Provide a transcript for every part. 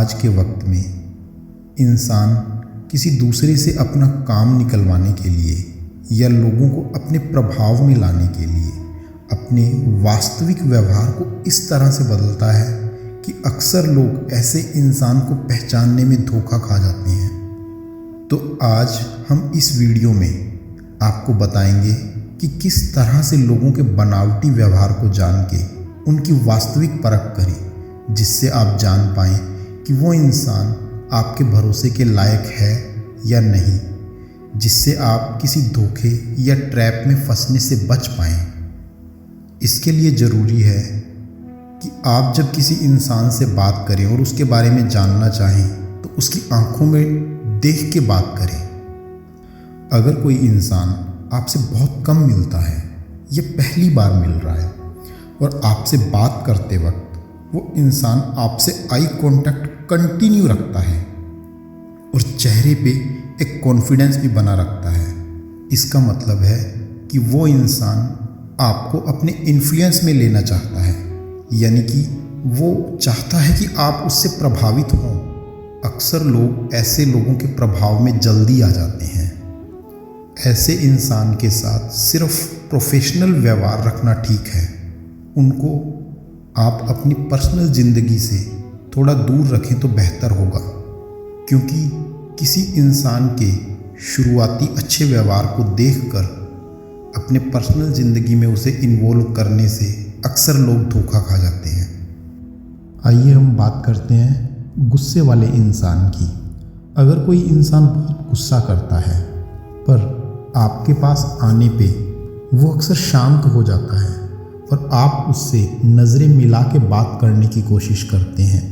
आज के वक्त में इंसान किसी दूसरे से अपना काम निकलवाने के लिए या लोगों को अपने प्रभाव में लाने के लिए अपने वास्तविक व्यवहार को इस तरह से बदलता है कि अक्सर लोग ऐसे इंसान को पहचानने में धोखा खा जाते हैं। तो आज हम इस वीडियो में आपको बताएंगे कि किस तरह से लोगों के बनावटी व्यवहार को जान के उनकी वास्तविक परख करें, जिससे आप जान पाएं कि वो इंसान आपके भरोसे के लायक है या नहीं, जिससे आप किसी धोखे या ट्रैप में फंसने से बच पाएं। इसके लिए ज़रूरी है कि आप जब किसी इंसान से बात करें और उसके बारे में जानना चाहें तो उसकी आंखों में देख के बात करें। अगर कोई इंसान आपसे बहुत कम मिलता है या पहली बार मिल रहा है और आपसे बात करते वक्त वो इंसान आपसे आई कांटेक्ट कंटिन्यू रखता है और चेहरे पे एक कॉन्फिडेंस भी बना रखता है, इसका मतलब है कि वो इंसान आपको अपने इन्फ्लुएंस में लेना चाहता है, यानी कि वो चाहता है कि आप उससे प्रभावित हों। अक्सर लोग ऐसे लोगों के प्रभाव में जल्दी आ जाते हैं। ऐसे इंसान के साथ सिर्फ प्रोफेशनल व्यवहार रखना ठीक है। उनको आप अपनी पर्सनल ज़िंदगी से थोड़ा दूर रखें तो बेहतर होगा, क्योंकि किसी इंसान के शुरुआती अच्छे व्यवहार को देखकर अपने पर्सनल ज़िंदगी में उसे इन्वॉल्व करने से अक्सर लोग धोखा खा जाते हैं। आइए हम बात करते हैं गुस्से वाले इंसान की। अगर कोई इंसान बहुत गुस्सा करता है पर आपके पास आने पे वो अक्सर शांत हो जाता है और आप उससे नज़रें मिला के बात करने की कोशिश करते हैं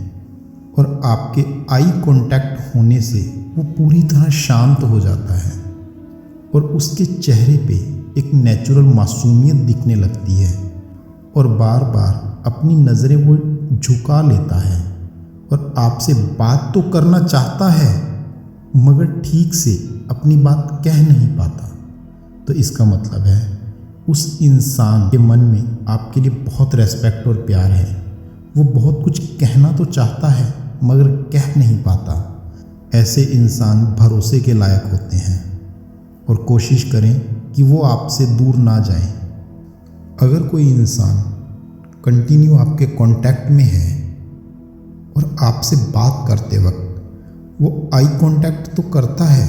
और आपके आई कांटेक्ट होने से वो पूरी तरह शांत हो जाता है और उसके चेहरे पे एक नेचुरल मासूमियत दिखने लगती है और बार बार अपनी नज़रें वो झुका लेता है और आपसे बात तो करना चाहता है मगर ठीक से अपनी बात कह नहीं पाता। तो इसका मतलब है उस इंसान के मन में आपके लिए बहुत रेस्पेक्ट और प्यार है। वो बहुत कुछ कहना तो चाहता है मगर कह नहीं पाता। ऐसे इंसान भरोसे के लायक होते हैं और कोशिश करें कि वो आपसे दूर ना जाएं। अगर कोई इंसान कंटिन्यू आपके कांटेक्ट में है और आपसे बात करते वक्त वो आई कांटेक्ट तो करता है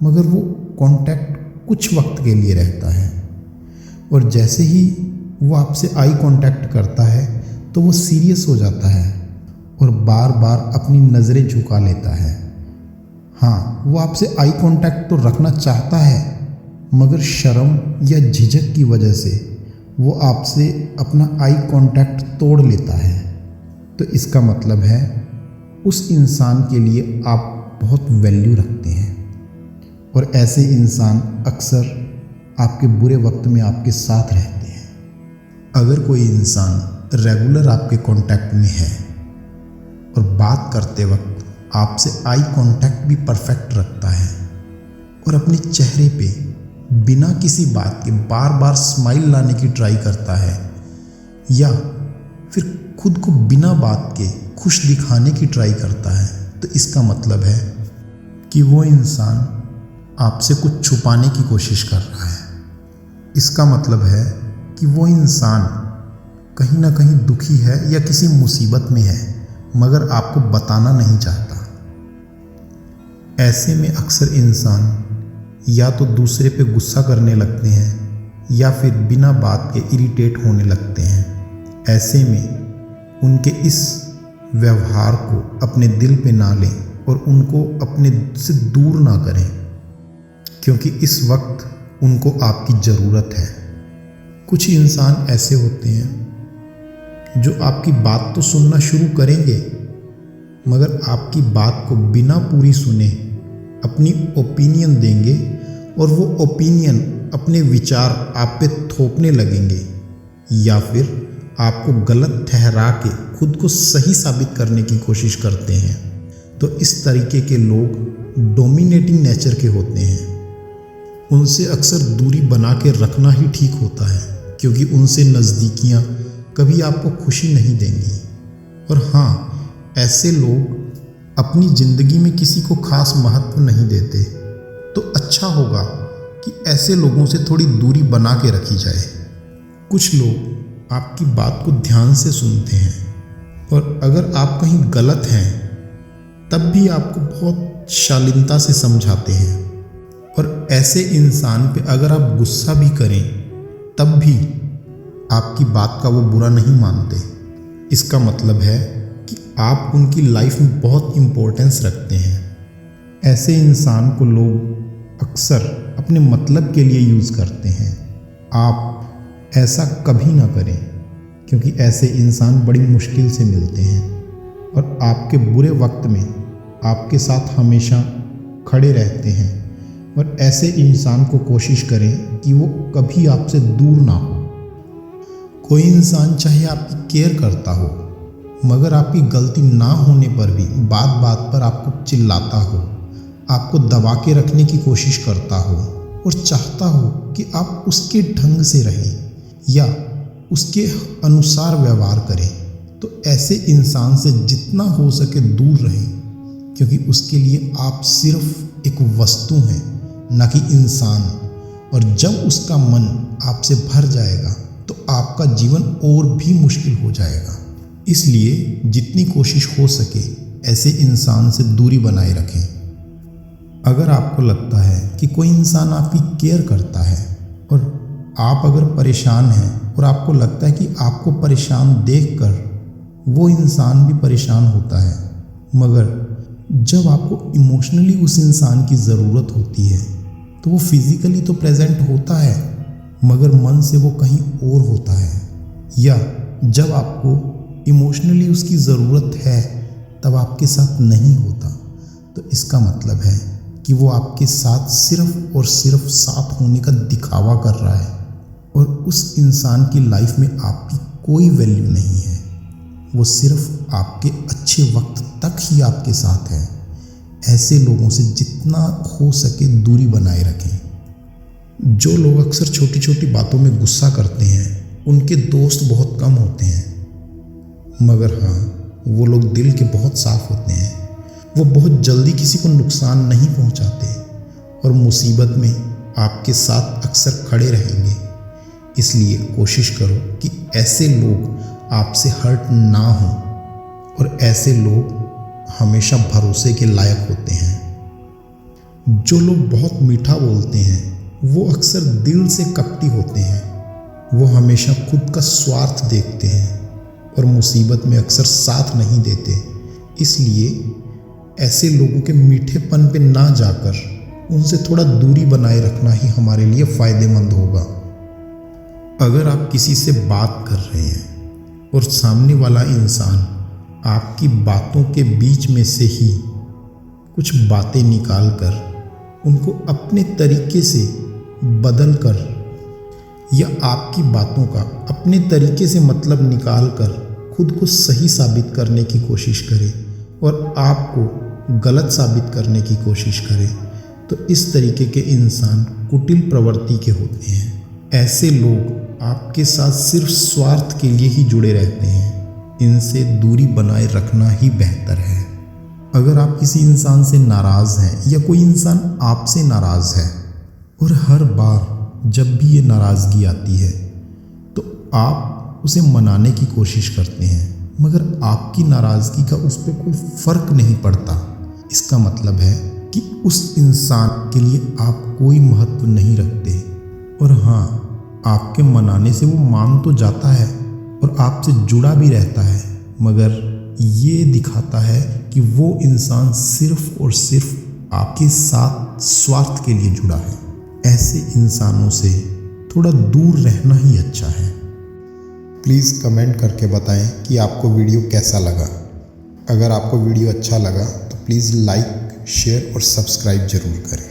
मगर वो कांटेक्ट कुछ वक्त के लिए रहता है और जैसे ही वो आपसे आई कांटेक्ट करता है तो वो सीरियस हो जाता है और बार बार अपनी नज़रें झुका लेता है। हाँ, वो आपसे आई कांटेक्ट तो रखना चाहता है मगर शर्म या झिझक की वजह से वो आपसे अपना आई कांटेक्ट तोड़ लेता है। तो इसका मतलब है उस इंसान के लिए आप बहुत वैल्यू रखते हैं और ऐसे इंसान अक्सर आपके बुरे वक्त में आपके साथ रहते हैं। अगर कोई इंसान रेगुलर आपके कांटेक्ट में है और बात करते वक्त आपसे आई कांटेक्ट भी परफेक्ट रखता है और अपने चेहरे पे बिना किसी बात के बार बार स्माइल लाने की ट्राई करता है या फिर खुद को बिना बात के खुश दिखाने की ट्राई करता है, तो इसका मतलब है कि वो इंसान आपसे कुछ छुपाने की कोशिश कर रहा है। इसका मतलब है कि वो इंसान कहीं ना कहीं दुखी है या किसी मुसीबत में है मगर आपको बताना नहीं चाहता। ऐसे में अक्सर इंसान या तो दूसरे पे गुस्सा करने लगते हैं या फिर बिना बात के इरिटेट होने लगते हैं। ऐसे में उनके इस व्यवहार को अपने दिल पे ना लें और उनको अपने से दूर ना करें, क्योंकि इस वक्त उनको आपकी ज़रूरत है। कुछ इंसान ऐसे होते हैं जो आपकी बात तो सुनना शुरू करेंगे मगर आपकी बात को बिना पूरी सुने अपनी ओपिनियन देंगे और वो ओपिनियन अपने विचार आप पे थोपने लगेंगे या फिर आपको गलत ठहरा के खुद को सही साबित करने की कोशिश करते हैं। तो इस तरीके के लोग डोमिनेटिंग नेचर के होते हैं। उनसे अक्सर दूरी बना के रखना ही ठीक होता है, क्योंकि उनसे नज़दीकियाँ कभी आपको खुशी नहीं देंगी। और हाँ, ऐसे लोग अपनी ज़िंदगी में किसी को खास महत्व नहीं देते, तो अच्छा होगा कि ऐसे लोगों से थोड़ी दूरी बना के रखी जाए। कुछ लोग आपकी बात को ध्यान से सुनते हैं और अगर आप कहीं गलत हैं तब भी आपको बहुत शालीनता से समझाते हैं, और ऐसे इंसान पे अगर आप गुस्सा भी करें तब भी आपकी बात का वो बुरा नहीं मानते। इसका मतलब है कि आप उनकी लाइफ में बहुत इम्पोर्टेंस रखते हैं। ऐसे इंसान को लोग अक्सर अपने मतलब के लिए यूज़ करते हैं। आप ऐसा कभी ना करें, क्योंकि ऐसे इंसान बड़ी मुश्किल से मिलते हैं और आपके बुरे वक्त में आपके साथ हमेशा खड़े रहते हैं। और ऐसे इंसान को कोशिश करें कि वो कभी आपसे दूर ना हो। कोई इंसान चाहे आपकी केयर करता हो, मगर आपकी गलती ना होने पर भी बात बात पर आपको चिल्लाता हो, आपको दबा के रखने की कोशिश करता हो और चाहता हो कि आप उसके ढंग से रहें या उसके अनुसार व्यवहार करें, तो ऐसे इंसान से जितना हो सके दूर रहें, क्योंकि उसके लिए आप सिर्फ एक वस्तु हैं, न कि इंसान। और जब उसका मन आपसे भर जाएगा तो आपका जीवन और भी मुश्किल हो जाएगा। इसलिए जितनी कोशिश हो सके ऐसे इंसान से दूरी बनाए रखें। अगर आपको लगता है कि कोई इंसान आपकी केयर करता है और आप अगर परेशान हैं और आपको लगता है कि आपको परेशान देखकर वो इंसान भी परेशान होता है, मगर जब आपको इमोशनली उस इंसान की ज़रूरत होती है तो वो फिज़िकली तो प्रेजेंट होता है, मगर मन से वो कहीं और होता है। या जब आपको इमोशनली उसकी ज़रूरत है तब आपके साथ नहीं होता, तो इसका मतलब है कि वो आपके साथ सिर्फ और सिर्फ साथ होने का दिखावा कर रहा है और उस इंसान की लाइफ में आपकी कोई वैल्यू नहीं है। वो सिर्फ आपके अच्छे वक्त तक ही आपके साथ है। ऐसे लोगों से जितना हो सके दूरी बनाए रखें। जो लोग अक्सर छोटी छोटी बातों में गुस्सा करते हैं उनके दोस्त बहुत कम होते हैं, मगर हाँ, वो लोग दिल के बहुत साफ होते हैं। वो बहुत जल्दी किसी को नुकसान नहीं पहुंचाते और मुसीबत में आपके साथ अक्सर खड़े रहेंगे। इसलिए कोशिश करो कि ऐसे लोग आपसे हर्ट ना हों, और ऐसे लोग हमेशा भरोसे के लायक होते हैं। जो लोग बहुत मीठा बोलते हैं वो अक्सर दिल से कपटी होते हैं। वो हमेशा खुद का स्वार्थ देखते हैं और मुसीबत में अक्सर साथ नहीं देते। इसलिए ऐसे लोगों के मीठेपन पे ना जाकर उनसे थोड़ा दूरी बनाए रखना ही हमारे लिए फ़ायदेमंद होगा। अगर आप किसी से बात कर रहे हैं और सामने वाला इंसान आपकी बातों के बीच में से ही कुछ बातें निकालकर उनको अपने तरीके से बदल कर या आपकी बातों का अपने तरीके से मतलब निकालकर खुद को सही साबित करने की कोशिश करे और आपको गलत साबित करने की कोशिश करे, तो इस तरीके के इंसान कुटिल प्रवृत्ति के होते हैं। ऐसे लोग आपके साथ सिर्फ स्वार्थ के लिए ही जुड़े रहते हैं। इनसे दूरी बनाए रखना ही बेहतर है। अगर आप किसी इंसान से नाराज़ हैं या कोई इंसान आपसे नाराज़ है और हर बार जब भी ये नाराज़गी आती है तो आप उसे मनाने की कोशिश करते हैं, मगर आपकी नाराज़गी का उस पर कोई फ़र्क नहीं पड़ता, इसका मतलब है कि उस इंसान के लिए आप कोई महत्व नहीं रखते। और हाँ, आपके मनाने से वो मान तो जाता है और आपसे जुड़ा भी रहता है, मगर ये दिखाता है कि वो इंसान सिर्फ और सिर्फ आपके साथ स्वार्थ के लिए जुड़ा है। ऐसे इंसानों से थोड़ा दूर रहना ही अच्छा है। प्लीज़ कमेंट करके बताएं कि आपको वीडियो कैसा लगा। अगर आपको वीडियो अच्छा लगा तो प्लीज़ लाइक, शेयर और सब्सक्राइब ज़रूर करें।